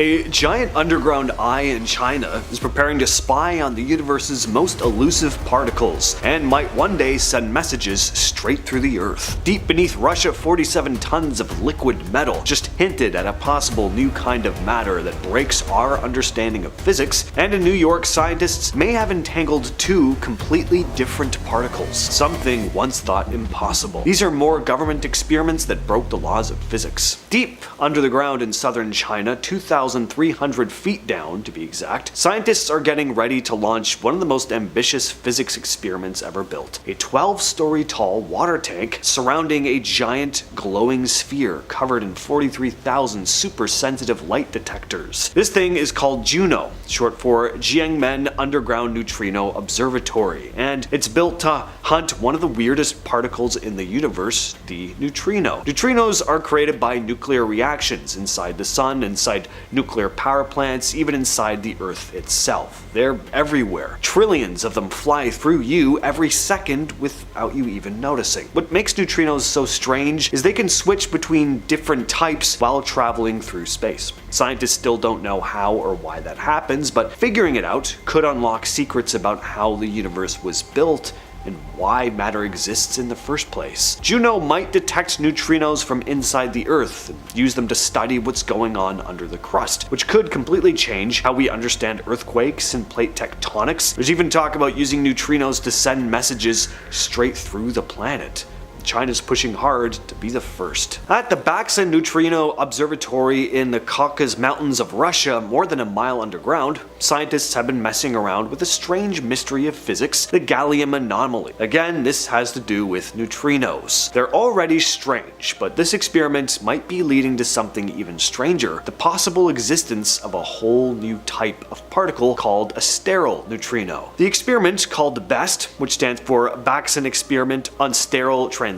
A giant underground eye in China is preparing to spy on the universe's most elusive particles, and might one day send messages straight through the Earth. Deep beneath Russia, 47 tons of liquid metal just hinted at a possible new kind of matter that breaks our understanding of physics, and in New York, scientists may have entangled two completely different particles, something once thought impossible. These are more government experiments that broke the laws of physics. Deep under the ground in southern China, 2,300 feet down to be exact, scientists are getting ready to launch one of the most ambitious physics experiments ever built. A 12-story tall water tank surrounding a giant glowing sphere covered in 43,000 super sensitive light detectors. This thing is called Juno, short for Jiangmen Underground Neutrino Observatory, and it's built to hunt one of the weirdest particles in the universe, the neutrino. Neutrinos are created by nuclear reactions inside the sun, inside nuclear power plants, even inside the Earth itself. They're everywhere. Trillions of them fly through you every second without you even noticing. What makes neutrinos so strange is they can switch between different types while traveling through space. Scientists still don't know how or why that happens, but figuring it out could unlock secrets about how the universe was built and why matter exists in the first place. Juno might detect neutrinos from inside the Earth and use them to study what's going on under the crust, which could completely change how we understand earthquakes and plate tectonics. There's even talk about using neutrinos to send messages straight through the planet. China's pushing hard to be the first. At the Baffled Neutrino Observatory in the Caucasus Mountains of Russia, more than a mile underground, scientists have been messing around with a strange mystery of physics, the gallium anomaly. Again, this has to do with neutrinos. They're already strange, but this experiment might be leading to something even stranger, the possible existence of a whole new type of particle called a sterile neutrino. The experiment, called BEST, which stands for Baxen Experiment on Sterile Transitions,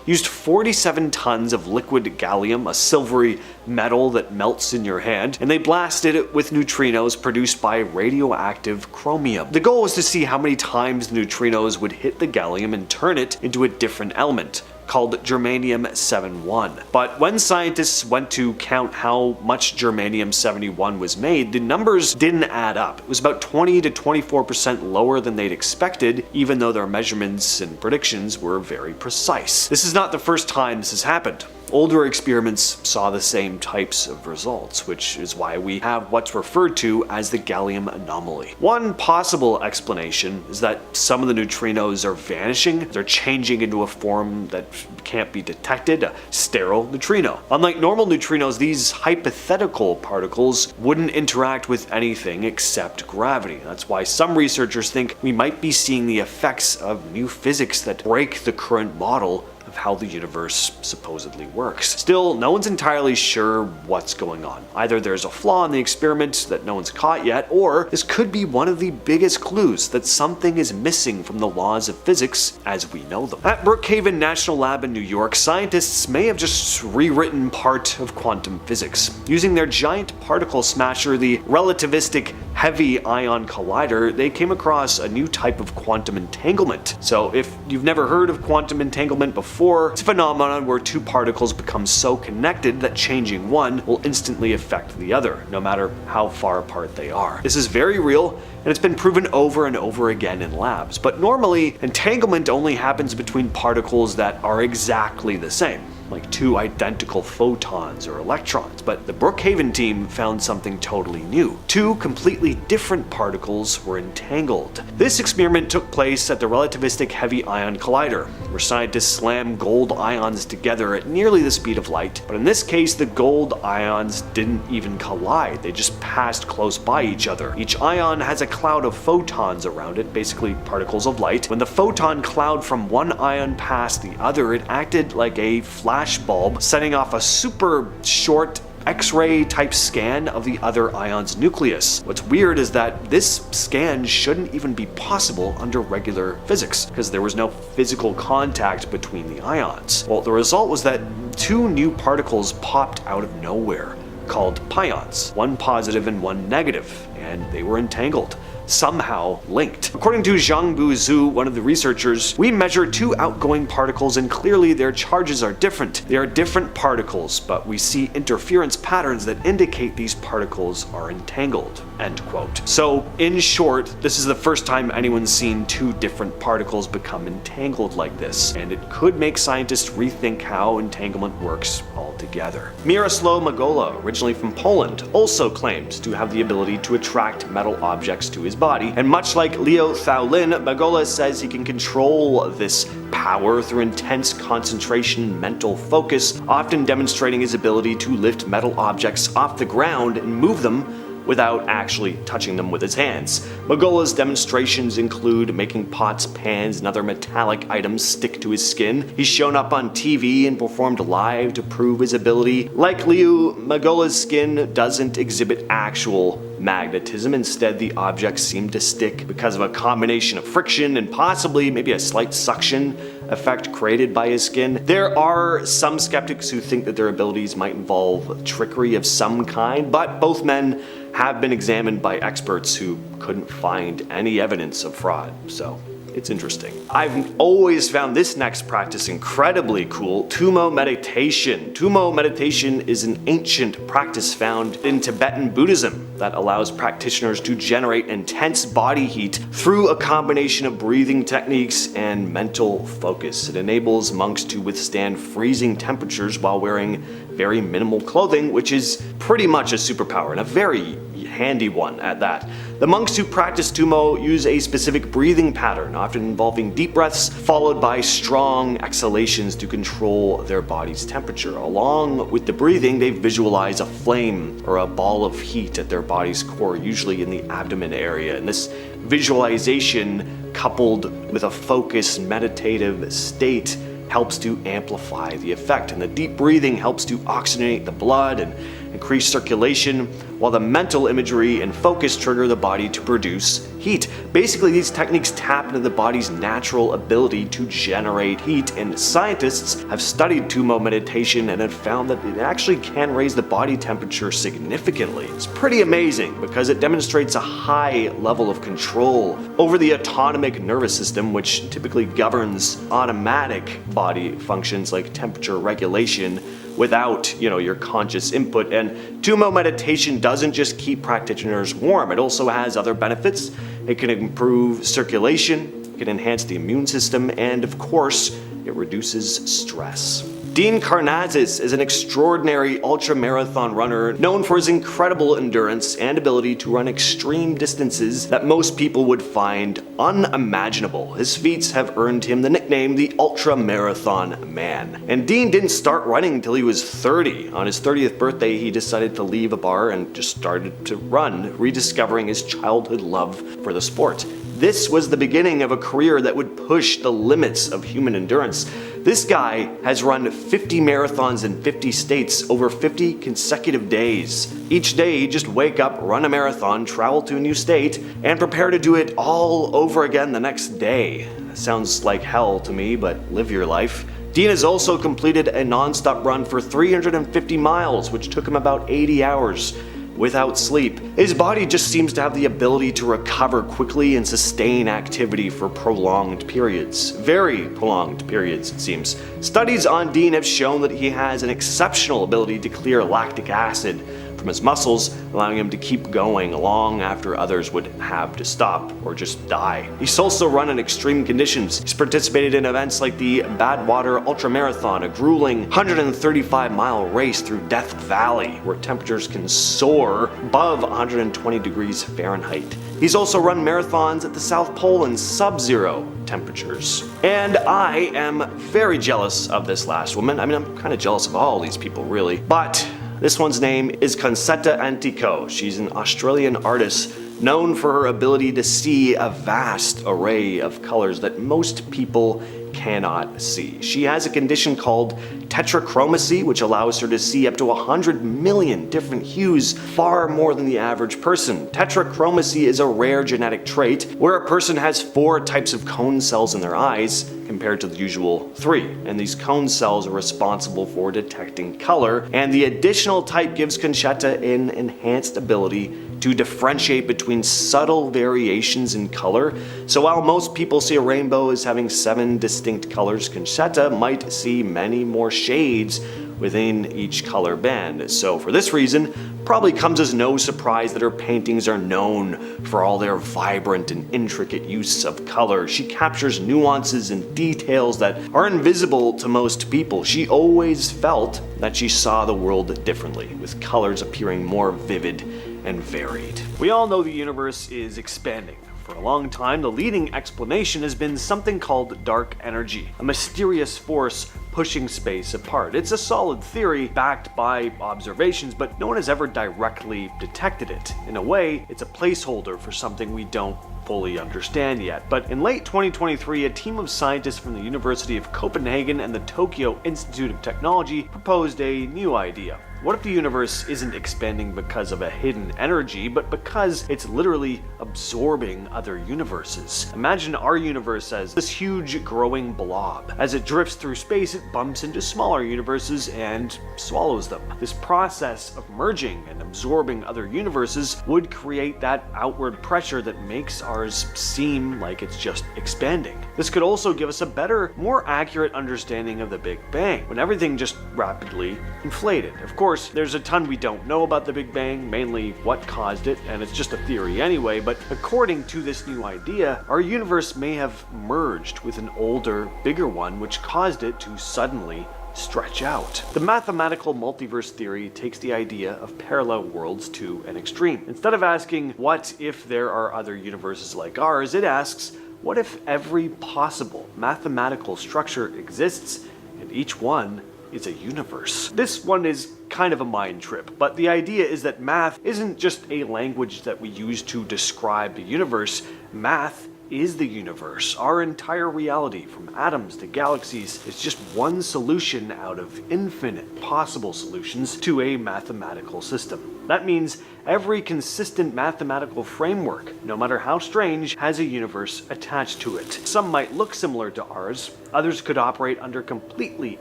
used 47 tons of liquid gallium, a silvery metal that melts in your hand, and they blasted it with neutrinos produced by radioactive chromium. The goal was to see how many times the neutrinos would hit the gallium and turn it into a different element, called germanium-71. But when scientists went to count how much germanium-71 was made, the numbers didn't add up. It was about 20 to 24% lower than they'd expected, even though their measurements and predictions were very precise. This is not the first time this has happened. Older experiments saw the same types of results, which is why we have what's referred to as the gallium anomaly. One possible explanation is that some of the neutrinos are vanishing, they're changing into a form that can't be detected, a sterile neutrino. Unlike normal neutrinos, these hypothetical particles wouldn't interact with anything except gravity. That's why some researchers think we might be seeing the effects of new physics that break the current model of how the universe supposedly works. Still, no one's entirely sure what's going on. Either there's a flaw in the experiment that no one's caught yet, or this could be one of the biggest clues that something is missing from the laws of physics as we know them. At Brookhaven National Lab in New York, scientists may have just rewritten part of quantum physics. Using their giant particle smasher, the relativistic heavy ion collider, they came across a new type of quantum entanglement. So if you've never heard of quantum entanglement before, it's a phenomenon where two particles become so connected that changing one will instantly affect the other, no matter how far apart they are. This is very real, and it's been proven over and over again in labs, but normally entanglement only happens between particles that are exactly the same, like two identical photons or electrons, but the Brookhaven team found something totally new. Two completely different particles were entangled. This experiment took place at the relativistic heavy ion collider, where scientists slam gold ions together at nearly the speed of light, but in this case the gold ions didn't even collide, they just passed close by each other. Each ion has a cloud of photons around it, basically particles of light. When the photon cloud from one ion passed the other, it acted like a flash bulb, setting off a super short X-ray type scan of the other ion's nucleus. What's weird is that this scan shouldn't even be possible under regular physics, because there was no physical contact between the ions. Well, the result was that two new particles popped out of nowhere, called pions, one positive and one negative, and they were entangled. somehow linked. According to Zhangbu Zhu, one of the researchers, we measure two outgoing particles and clearly their charges are different. They are different particles, but we see interference patterns that indicate these particles are entangled. End quote. So, in short, this is the first time anyone's seen two different particles become entangled like this, and it could make scientists rethink how entanglement works altogether. Miroslav Magola, originally from Poland, also claimed to have the ability to attract metal objects to his body, and much like Leo Thaolin, Magola says he can control this power through intense concentration and mental focus, often demonstrating his ability to lift metal objects off the ground and move them without actually touching them with his hands. Magola's demonstrations include making pots, pans, and other metallic items stick to his skin. He's shown up on TV and performed live to prove his ability. Like Liu, Magola's skin doesn't exhibit actual magnetism. Instead, the objects seem to stick because of a combination of friction and possibly maybe a slight suction effect created by his skin. There are some skeptics who think that their abilities might involve trickery of some kind, but both men have been examined by experts who couldn't find any evidence of fraud, so it's interesting. I've always found this next practice incredibly cool, Tummo meditation. Tummo meditation is an ancient practice found in Tibetan Buddhism that allows practitioners to generate intense body heat through a combination of breathing techniques and mental focus. It enables monks to withstand freezing temperatures while wearing very minimal clothing, which is pretty much a superpower and a very handy one at that. The monks who practice Tummo use a specific breathing pattern, often involving deep breaths followed by strong exhalations to control their body's temperature. Along with the breathing, they visualize a flame or a ball of heat at their body's core, usually in the abdomen area. And this visualization, coupled with a focused meditative state, helps to amplify the effect. And the deep breathing helps to oxygenate the blood and increase circulation, while the mental imagery and focus trigger the body to produce heat. Basically, these techniques tap into the body's natural ability to generate heat, and scientists have studied Tummo meditation and have found that it actually can raise the body temperature significantly. It's pretty amazing because it demonstrates a high level of control over the autonomic nervous system, which typically governs automatic body functions like temperature regulation without, your conscious input. And Tummo meditation doesn't just keep practitioners warm, it also has other benefits. It can improve circulation, it can enhance the immune system, and of course, it reduces stress. Dean Karnazes is an extraordinary ultra-marathon runner known for his incredible endurance and ability to run extreme distances that most people would find unimaginable. His feats have earned him the nickname the Ultra-Marathon Man. And Dean didn't start running until he was 30. On his 30th birthday, he decided to leave a bar and just started to run, rediscovering his childhood love for the sport. This was the beginning of a career that would push the limits of human endurance. This guy has run 50 marathons in 50 states over 50 consecutive days. Each day he'd just wake up, run a marathon, travel to a new state, and prepare to do it all over again the next day. Sounds like hell to me, but live your life. Dean has also completed a non-stop run for 350 miles, which took him about 80 hours. Without sleep. His body just seems to have the ability to recover quickly and sustain activity for prolonged periods. Very prolonged periods, it seems. Studies on Dean have shown that he has an exceptional ability to clear lactic acid from his muscles, allowing him to keep going long after others would have to stop or just die. He's also run in extreme conditions. He's participated in events like the Badwater Ultramarathon, a grueling 135-mile race through Death Valley, where temperatures can soar above 120 degrees Fahrenheit. He's also run marathons at the South Pole in sub-zero temperatures. And I am very jealous of this last woman. I'm kind of jealous of all these people, really. But this one's name is Concetta Antico. She's an Australian artist known for her ability to see a vast array of colors that most people cannot see. She has a condition called tetrachromacy, which allows her to see up to 100 million different hues, far more than the average person. Tetrachromacy is a rare genetic trait where a person has 4 types of cone cells in their eyes compared to the usual 3. And these cone cells are responsible for detecting color, and the additional type gives Conchetta an enhanced ability to differentiate between subtle variations in color. So while most people see a rainbow as having 7 distinct colors, Conchetta might see many more shades within each color band. So for this reason, probably comes as no surprise that her paintings are known for all their vibrant and intricate use of color. She captures nuances and details that are invisible to most people. She always felt that she saw the world differently, with colors appearing more vivid and varied. We all know the universe is expanding. For a long time, the leading explanation has been something called dark energy, a mysterious force pushing space apart. It's a solid theory backed by observations, but no one has ever directly detected it. In a way, it's a placeholder for something we don't fully understand yet. But in late 2023, a team of scientists from the University of Copenhagen and the Tokyo Institute of Technology proposed a new idea. What if the universe isn't expanding because of a hidden energy, but because it's literally absorbing other universes? Imagine our universe as this huge growing blob. As it drifts through space, it bumps into smaller universes and swallows them. This process of merging and absorbing other universes would create that outward pressure that makes ours seem like it's just expanding. This could also give us a better, more accurate understanding of the Big Bang, when everything just rapidly inflated. Of course, there's a ton we don't know about the Big Bang, mainly what caused it, and it's just a theory anyway, but according to this new idea, our universe may have merged with an older, bigger one, which caused it to suddenly stretch out. The mathematical multiverse theory takes the idea of parallel worlds to an extreme. Instead of asking, what if there are other universes like ours, it asks, what if every possible mathematical structure exists and each one is a universe? This one is kind of a mind trip, but the idea is that math isn't just a language that we use to describe the universe. Math is the universe. Our entire reality, from atoms to galaxies, is just one solution out of infinite possible solutions to a mathematical system. That means every consistent mathematical framework, no matter how strange, has a universe attached to it. Some might look similar to ours, others could operate under completely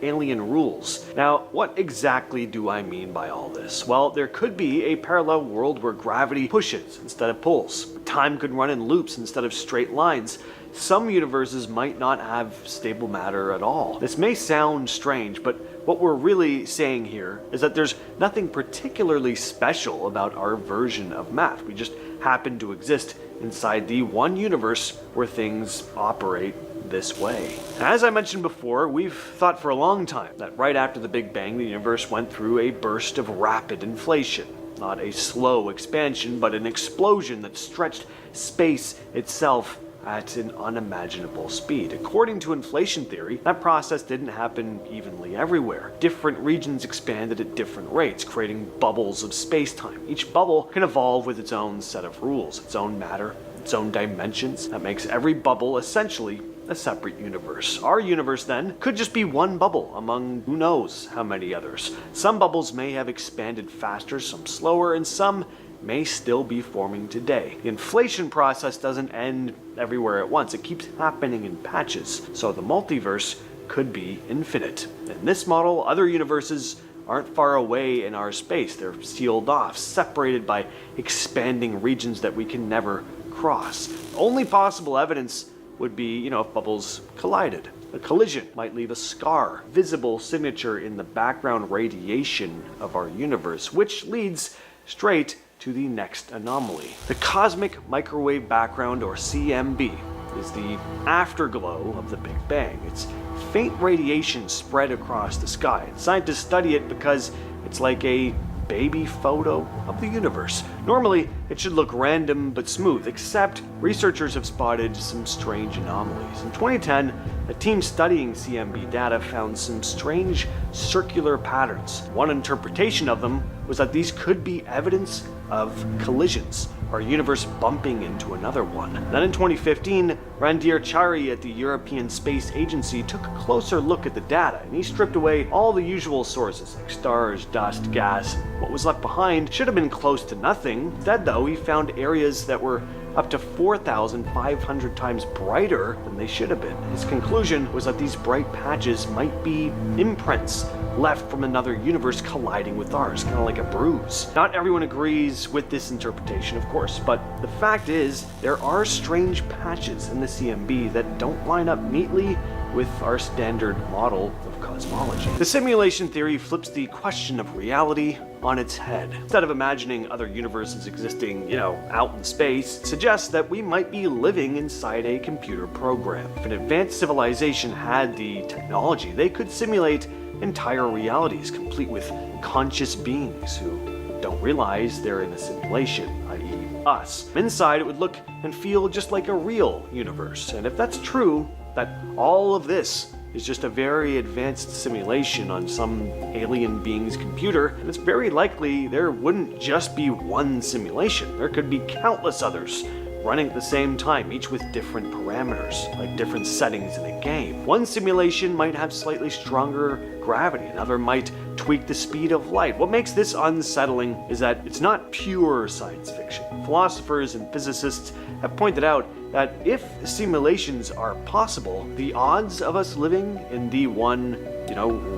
alien rules. Now, what exactly do I mean by all this? Well, there could be a parallel world where gravity pushes instead of pulls. Time could run in loops instead of straight lines. Some universes might not have stable matter at all. This may sound strange, but what we're really saying here is that there's nothing particularly special about our version of math. We just happen to exist inside the one universe where things operate this way. As I mentioned before, we've thought for a long time that right after the Big Bang, the universe went through a burst of rapid inflation. Not a slow expansion, but an explosion that stretched space itself at an unimaginable speed. According to inflation theory, that process didn't happen evenly everywhere. Different regions expanded at different rates, creating bubbles of space-time. Each bubble can evolve with its own set of rules, its own matter, its own dimensions. That makes every bubble essentially a separate universe. Our universe then could just be one bubble among who knows how many others. Some bubbles may have expanded faster, some slower, and some may still be forming today. The inflation process doesn't end everywhere at once. It keeps happening in patches. So the multiverse could be infinite. In this model, other universes aren't far away in our space. They're sealed off, separated by expanding regions that we can never cross. Only possible evidence would be, if bubbles collided. A collision might leave a scar, visible signature in the background radiation of our universe, which leads straight to the next anomaly. The cosmic microwave background, or CMB, is the afterglow of the Big Bang. It's faint radiation spread across the sky. Scientists study it because it's like a baby photo of the universe. Normally, it should look random but smooth, except researchers have spotted some strange anomalies. In 2010, a team studying CMB data found some strange circular patterns. One interpretation of them was that these could be evidence of collisions, our universe bumping into another one. Then in 2015, Randir Chari at the European Space Agency took a closer look at the data, and he stripped away all the usual sources like stars, dust, gas. What was left behind should have been close to nothing. Instead, though, he found areas that were up to 4,500 times brighter than they should have been. His conclusion was that these bright patches might be imprints left from another universe colliding with ours, kind of like a bruise. Not everyone agrees with this interpretation, of course, but the fact is there are strange patches in the CMB that don't line up neatly with our standard model of cosmology. The simulation theory flips the question of reality on its head. Instead of imagining other universes existing, out in space, it suggests that we might be living inside a computer program. If an advanced civilization had the technology, they could simulate entire realities, complete with conscious beings who don't realize they're in a simulation, i.e. us. Inside, it would look and feel just like a real universe. And if that's true, that all of this is just a very advanced simulation on some alien being's computer, and it's very likely there wouldn't just be one simulation. There could be countless others running at the same time, each with different parameters, like different settings in a game. One simulation might have slightly stronger gravity, another might tweak the speed of light. What makes this unsettling is that it's not pure science fiction. Philosophers and physicists have pointed out that if simulations are possible, the odds of us living in the one,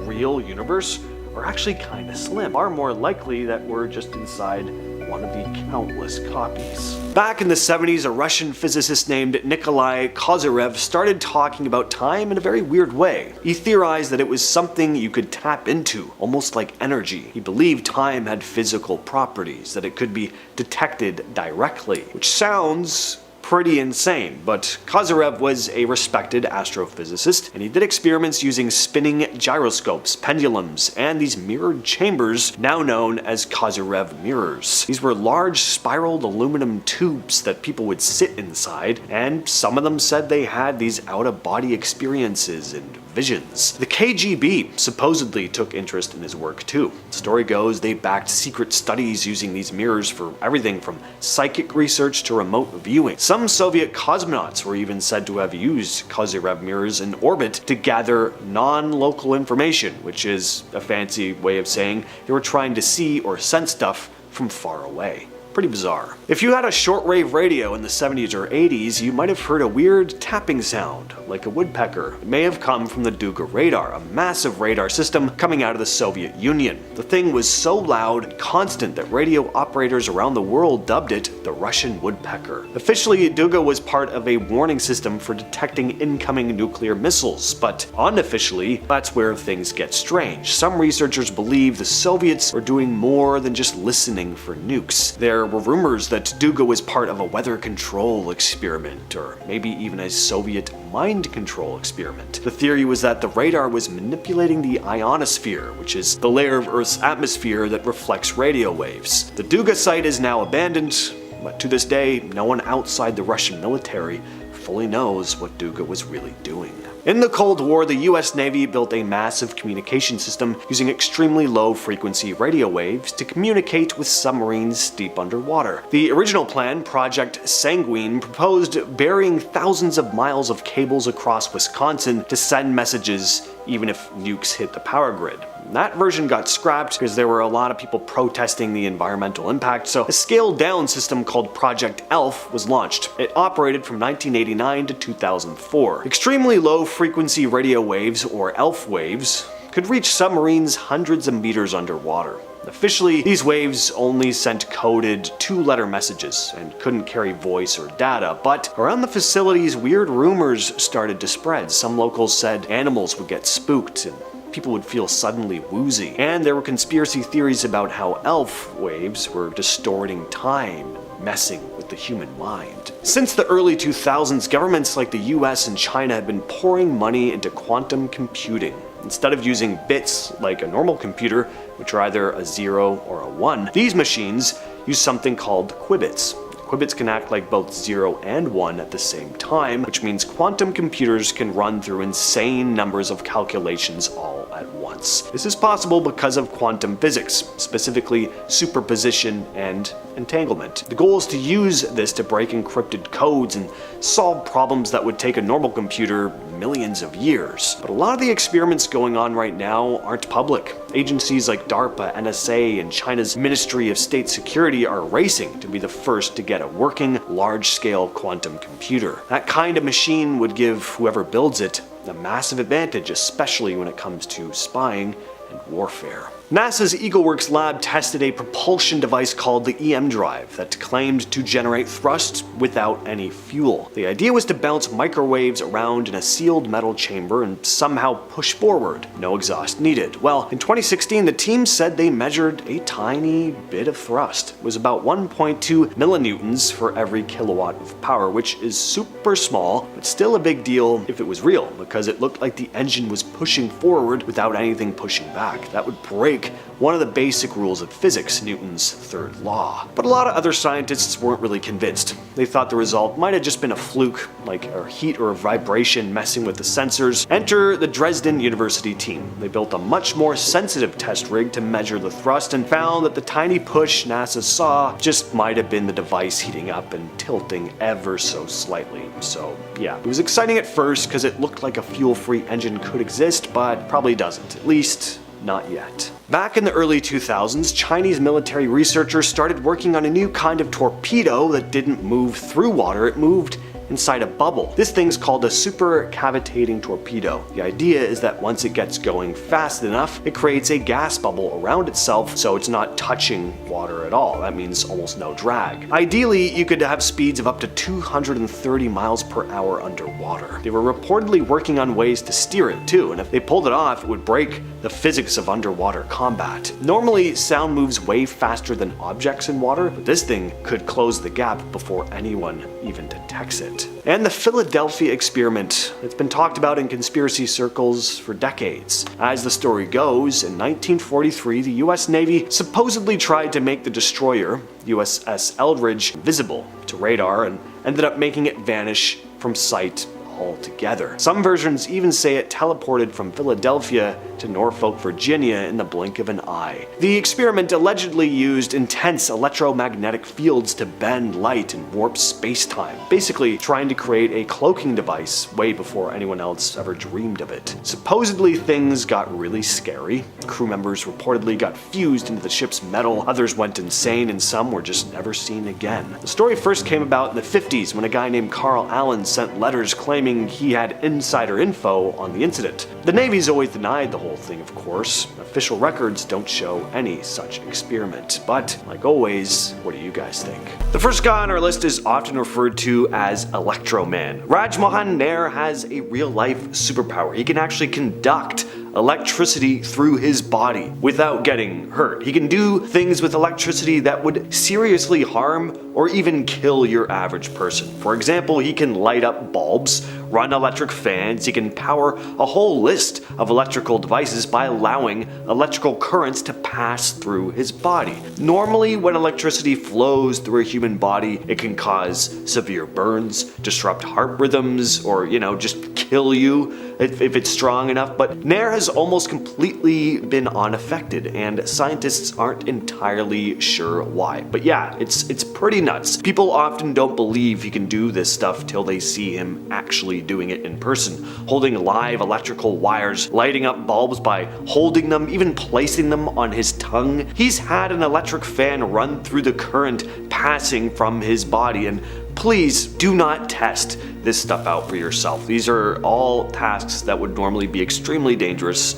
real universe are actually kind of slim. Far more likely that we're just inside one of the countless copies. Back in the 70s, a Russian physicist named Nikolai Kozyrev started talking about time in a very weird way. He theorized that it was something you could tap into, almost like energy. He believed time had physical properties, that it could be detected directly, which sounds pretty insane, but Kozyrev was a respected astrophysicist, and he did experiments using spinning gyroscopes, pendulums, and these mirrored chambers now known as Kozyrev mirrors. These were large spiraled aluminum tubes that people would sit inside, and some of them said they had these out-of-body experiences and visions. The KGB supposedly took interest in his work too. The story goes they backed secret studies using these mirrors for everything from psychic research to remote viewing. Some Soviet cosmonauts were even said to have used Kozyrev mirrors in orbit to gather non-local information, which is a fancy way of saying they were trying to see or sense stuff from far away. Pretty bizarre. If you had a shortwave radio in the 70s or 80s, you might have heard a weird tapping sound, like a woodpecker. It may have come from the Duga radar, a massive radar system coming out of the Soviet Union. The thing was so loud and constant that radio operators around the world dubbed it the Russian woodpecker. Officially, Duga was part of a warning system for detecting incoming nuclear missiles, but unofficially, that's where things get strange. Some researchers believe the Soviets were doing more than just listening for nukes. There were rumors that Duga was part of a weather control experiment, or maybe even a Soviet mind control experiment. The theory was that the radar was manipulating the ionosphere, which is the layer of Earth's atmosphere that reflects radio waves. The Duga site is now abandoned, but to this day, no one outside the Russian military fully knows what Duga was really doing. In the Cold War, the US Navy built a massive communication system using extremely low-frequency radio waves to communicate with submarines deep underwater. The original plan, Project Sanguine, proposed burying thousands of miles of cables across Wisconsin to send messages even if nukes hit the power grid. That version got scrapped because there were a lot of people protesting the environmental impact, so a scaled-down system called Project ELF was launched. It operated from 1989 to 2004. Extremely low-frequency radio waves, or ELF waves, could reach submarines hundreds of meters underwater. Officially, these waves only sent coded two-letter messages and couldn't carry voice or data, but around the facilities, weird rumors started to spread. Some locals said animals would get spooked and people would feel suddenly woozy. And there were conspiracy theories about how ELF waves were distorting time and messing with the human mind. Since the early 2000s, governments like the US and China had been pouring money into quantum computing. Instead of using bits like a normal computer, which are either a 0 or a 1, these machines use something called qubits. Qubits can act like both 0 and 1 at the same time, which means quantum computers can run through insane numbers of calculations all at once. This is possible because of quantum physics, specifically superposition and entanglement. The goal is to use this to break encrypted codes and solve problems that would take a normal computer millions of years. But a lot of the experiments going on right now aren't public. Agencies like DARPA, NSA, and China's Ministry of State Security are racing to be the first to get a working, large-scale quantum computer. That kind of machine would give whoever builds it a massive advantage, especially when it comes to spying and warfare. NASA's EagleWorks lab tested a propulsion device called the EM drive that claimed to generate thrust without any fuel. The idea was to bounce microwaves around in a sealed metal chamber and somehow push forward, no exhaust needed. Well, in 2016, the team said they measured a tiny bit of thrust. It was about 1.2 millinewtons for every kilowatt of power, which is super small, but still a big deal if it was real, because it looked like the engine was pushing forward without anything pushing back. That would break one of the basic rules of physics, Newton's third law. But a lot of other scientists weren't really convinced. They thought the result might have just been a fluke, like a heat or a vibration messing with the sensors. Enter the Dresden University team. They built a much more sensitive test rig to measure the thrust and found that the tiny push NASA saw just might have been the device heating up and tilting ever so slightly. So yeah, it was exciting at first because it looked like a fuel-free engine could exist, but probably doesn't, at least not yet. Back in the early 2000s, Chinese military researchers started working on a new kind of torpedo that didn't move through water, it moved inside a bubble. This thing's called a supercavitating torpedo. The idea is that once it gets going fast enough, it creates a gas bubble around itself so it's not touching water at all. That means almost no drag. Ideally, you could have speeds of up to 230 miles per hour underwater. They were reportedly working on ways to steer it too, and if they pulled it off, it would break the physics of underwater combat. Normally, sound moves way faster than objects in water, but this thing could close the gap before anyone even detects it. And the Philadelphia experiment. It's been talked about in conspiracy circles for decades. As the story goes, in 1943, the US Navy supposedly tried to make the destroyer, USS Eldridge, visible to radar and ended up making it vanish from sight altogether. Some versions even say it teleported from Philadelphia to Norfolk, Virginia in the blink of an eye. The experiment allegedly used intense electromagnetic fields to bend light and warp space-time, basically trying to create a cloaking device way before anyone else ever dreamed of it. Supposedly things got really scary. Crew members reportedly got fused into the ship's metal, others went insane, and some were just never seen again. The story first came about in the 50s when a guy named Carl Allen sent letters claiming he had insider info on the incident. The Navy's always denied the whole thing, of course. Official records don't show any such experiment. But, like always, what do you guys think? The first guy on our list is often referred to as Electro Man. Rajmohan Nair has a real-life superpower. He can actually conduct electricity through his body without getting hurt. He can do things with electricity that would seriously harm or even kill your average person. For example, he can light up bulbs, run electric fans, he can power a whole list of electrical devices by allowing electrical currents to pass through his body. Normally, when electricity flows through a human body, it can cause severe burns, disrupt heart rhythms, or, just kill you if it's strong enough, but Nair has almost completely been unaffected, and scientists aren't entirely sure why. But yeah, it's pretty nuts. People often don't believe he can do this stuff till they see him actually doing it in person, holding live electrical wires, lighting up bulbs by holding them, even placing them on his tongue. He's had an electric fan run through the current passing from his body, and please do not test this stuff out for yourself. These are all tasks that would normally be extremely dangerous.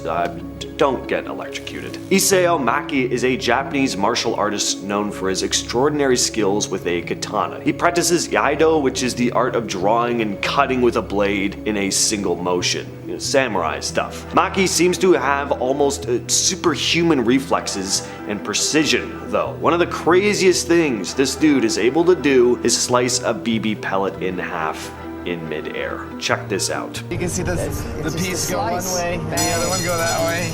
Don't get electrocuted. Isao Maki is a Japanese martial artist known for his extraordinary skills with a katana. He practices Iaido, which is the art of drawing and cutting with a blade in a single motion. Samurai stuff. Maki seems to have almost superhuman reflexes and precision, though. One of the craziest things this dude is able to do is slice a BB pellet in half in midair. Check this out. You can see the piece go one way and the other one go that way.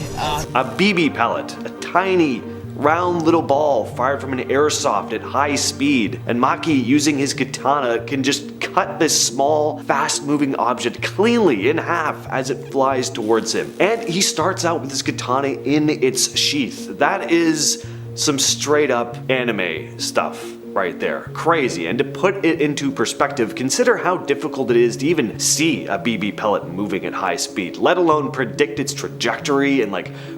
A BB pellet, a tiny round little ball fired from an airsoft at high speed, and Maki, using his katana, can just cut this small, fast-moving object cleanly in half as it flies towards him. And he starts out with his katana in its sheath. That is some straight-up anime stuff right there. Crazy. And to put it into perspective, consider how difficult it is to even see a BB pellet moving at high speed, let alone predict its trajectory and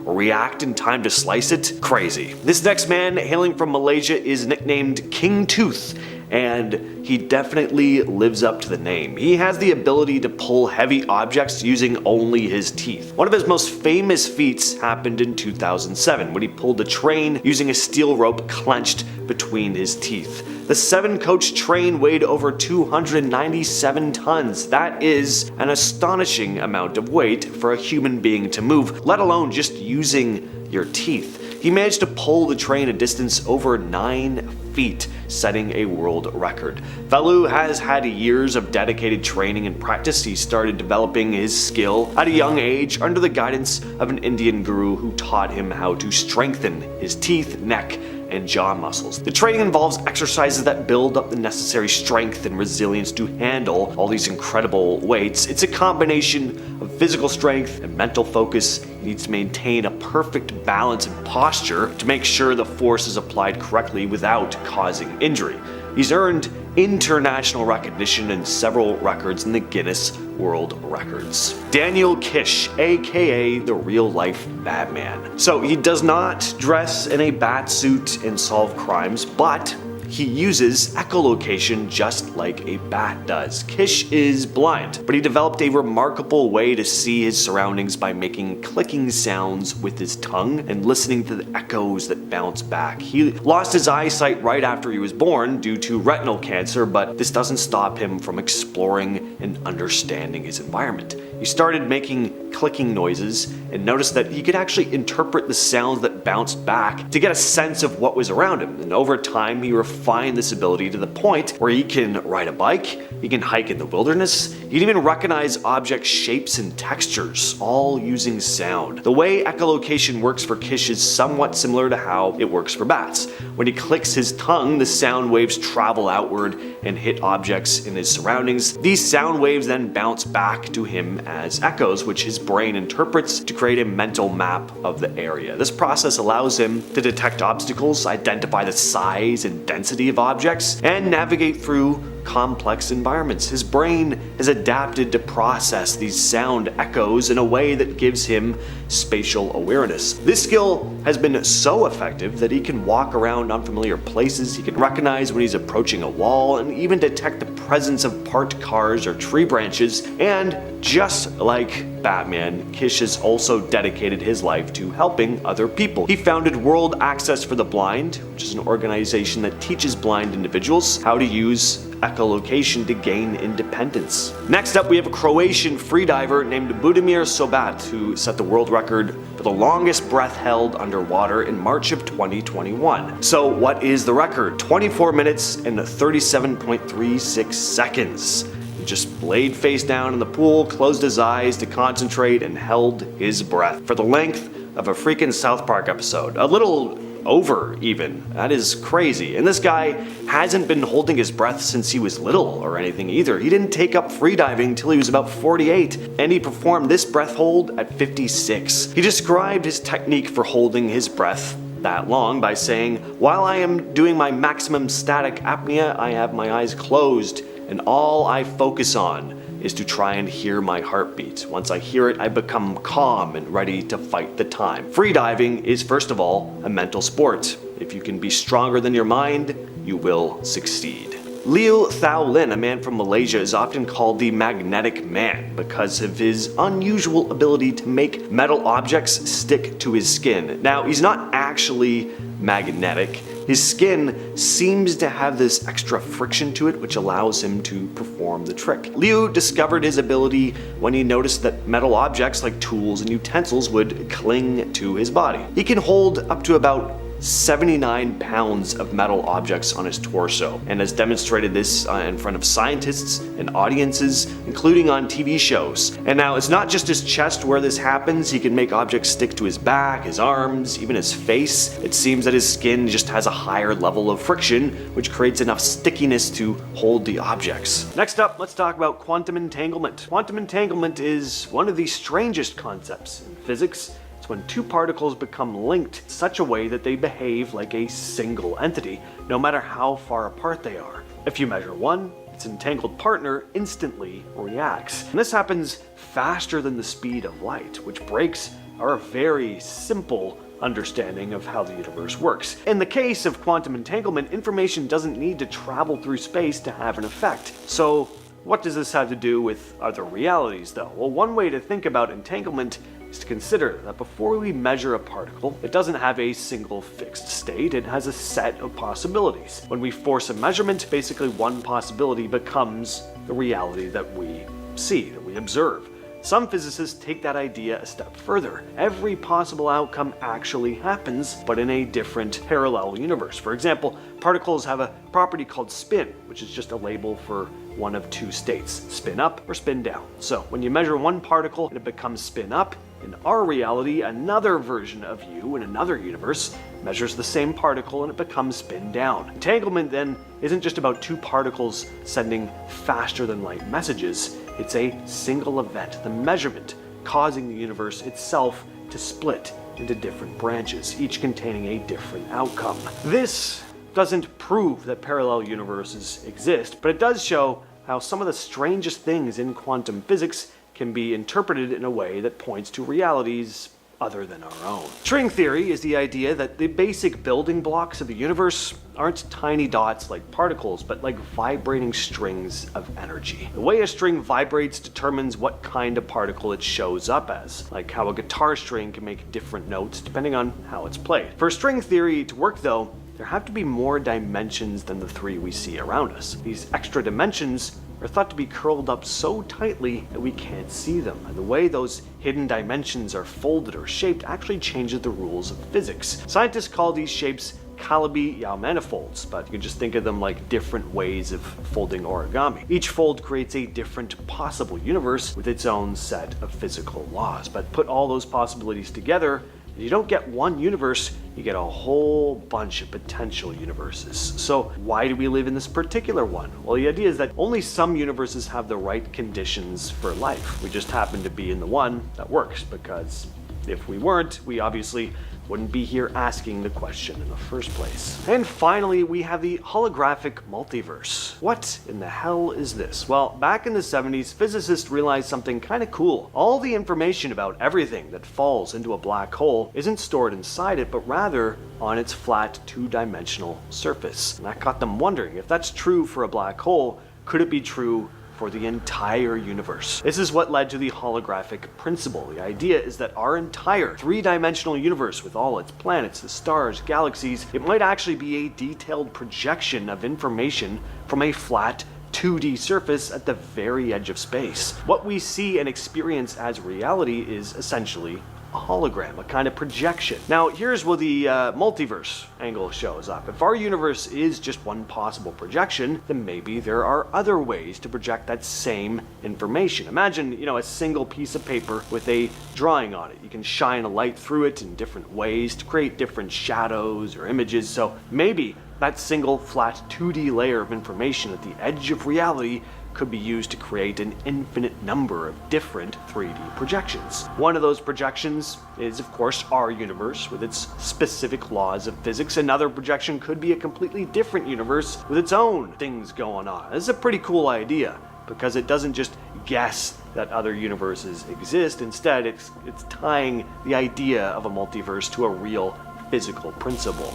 react in time to slice it. Crazy. This next man, hailing from Malaysia, is nicknamed King Tooth, and he definitely lives up to the name. He has the ability to pull heavy objects using only his teeth. One of his most famous feats happened in 2007 when he pulled a train using a steel rope clenched between his teeth. The 7-coach train weighed over 297 tons. That is an astonishing amount of weight for a human being to move, let alone just using your teeth. He managed to pull the train a distance over 9 feet, setting a world record. Velu has had years of dedicated training and practice. He started developing his skill at a young age under the guidance of an Indian guru who taught him how to strengthen his teeth, neck, and jaw muscles. The training involves exercises that build up the necessary strength and resilience to handle all these incredible weights. It's a combination of physical strength and mental focus. He needs to maintain a perfect balance and posture to make sure the force is applied correctly without causing injury. He's earned international recognition and several records in the Guinness World Records. Daniel Kish, aka the real-life Batman. So he does not dress in a bat suit and solve crimes, but he uses echolocation just like a bat does. Kish is blind, but he developed a remarkable way to see his surroundings by making clicking sounds with his tongue and listening to the echoes that bounce back. He lost his eyesight right after he was born due to retinal cancer, but this doesn't stop him from exploring and understanding his environment. He started making clicking noises and noticed that he could actually interpret the sounds that bounced back to get a sense of what was around him. And over time, he refined this ability to the point where he can ride a bike, he can hike in the wilderness, he can even recognize object shapes and textures, all using sound. The way echolocation works for Kish is somewhat similar to how it works for bats. When he clicks his tongue, the sound waves travel outward and hit objects in his surroundings. These sound waves then bounce back to him as echoes, which his brain interprets to create a mental map of the area. This process allows him to detect obstacles, identify the size and density of objects, and navigate through complex environments. His brain has adapted to process these sound echoes in a way that gives him spatial awareness. This skill has been so effective that he can walk around unfamiliar places, he can recognize when he's approaching a wall, and even detect the presence of parked cars or tree branches. And just like Batman, Kish has also dedicated his life to helping other people. He founded World Access for the Blind, which is an organization that teaches blind individuals how to use echolocation to gain independence. Next up, we have a Croatian freediver named Budimir Sobat, who set the world record for the longest breath held underwater in March of 2021. So what is the record? 24 minutes and 37.36 seconds. He just laid face down in the pool, closed his eyes to concentrate, and held his breath for the length of a freaking South Park episode. A little over even. That is crazy. And this guy hasn't been holding his breath since he was little or anything either. He didn't take up freediving until he was about 48, and he performed this breath hold at 56. He described his technique for holding his breath that long by saying, "While I am doing my maximum static apnea, I have my eyes closed, and all I focus on is to try and hear my heartbeat. Once I hear it, I become calm and ready to fight the time." Freediving is, first of all, a mental sport. If you can be stronger than your mind, you will succeed. Liu Thao Lin, a man from Malaysia, is often called the Magnetic Man because of his unusual ability to make metal objects stick to his skin. Now, he's not actually magnetic. His skin seems to have this extra friction to it, which allows him to perform the trick. Liu discovered his ability when he noticed that metal objects like tools and utensils would cling to his body. He can hold up to about 79 pounds of metal objects on his torso, and has demonstrated this in front of scientists and audiences, including on TV shows. And now, it's not just his chest where this happens. He can make objects stick to his back, his arms, even his face. It seems that his skin just has a higher level of friction, which creates enough stickiness to hold the objects. Next up, let's talk about quantum entanglement. Quantum entanglement is one of the strangest concepts in physics. It's when two particles become linked in such a way that they behave like a single entity, no matter how far apart they are. If you measure one, its entangled partner instantly reacts. And this happens faster than the speed of light, which breaks our very simple understanding of how the universe works. In the case of quantum entanglement, information doesn't need to travel through space to have an effect. So what does this have to do with other realities, though? Well, one way to think about entanglement is to consider that before we measure a particle, it doesn't have a single fixed state. It has a set of possibilities. When we force a measurement, basically one possibility becomes the reality that we see, that we observe. Some physicists take that idea a step further. Every possible outcome actually happens, but in a different parallel universe. For example, particles have a property called spin, which is just a label for one of two states, spin up or spin down. So when you measure one particle and it becomes spin up, in our reality, another version of you in another universe measures the same particle and it becomes spin down. Entanglement then isn't just about two particles sending faster than light messages. It's a single event, the measurement, causing the universe itself to split into different branches, each containing a different outcome. This doesn't prove that parallel universes exist, but it does show how some of the strangest things in quantum physics can be interpreted in a way that points to realities other than our own. String theory is the idea that the basic building blocks of the universe aren't tiny dots like particles, but like vibrating strings of energy. The way a string vibrates determines what kind of particle it shows up as, like how a guitar string can make different notes depending on how it's played. For string theory to work, though, there have to be more dimensions than the three we see around us. These extra dimensions are thought to be curled up so tightly that we can't see them, and the way those hidden dimensions are folded or shaped actually changes the rules of physics. Scientists call these shapes Calabi-Yau manifolds, but you can just think of them like different ways of folding origami. Each fold creates a different possible universe with its own set of physical laws, but put all those possibilities together, you don't get one universe, you get a whole bunch of potential universes. So why do we live in this particular one? Well, the idea is that only some universes have the right conditions for life. We just happen to be in the one that works, because if we weren't, we obviously wouldn't be here asking the question in the first place. And finally, we have the holographic multiverse. What in the hell is this? Well, back in the 70s, physicists realized something kind of cool. All the information about everything that falls into a black hole isn't stored inside it, but rather on its flat two-dimensional surface. And that got them wondering, if that's true for a black hole, could it be true for the entire universe? This is what led to the holographic principle. The idea is that our entire three-dimensional universe, with all its planets, the stars, galaxies, it might actually be a detailed projection of information from a flat 2D surface at the very edge of space. What we see and experience as reality is essentially a hologram, a kind of projection. Now, here's where the multiverse angle shows up. If our universe is just one possible projection, then maybe there are other ways to project that same information. Imagine, a single piece of paper with a drawing on it. You can shine a light through it in different ways to create different shadows or images. So maybe that single flat 2D layer of information at the edge of reality could be used to create an infinite number of different 3D projections. One of those projections is, of course, our universe with its specific laws of physics. Another projection could be a completely different universe with its own things going on. This is a pretty cool idea, because it doesn't just guess that other universes exist. Instead, it's tying the idea of a multiverse to a real physical principle.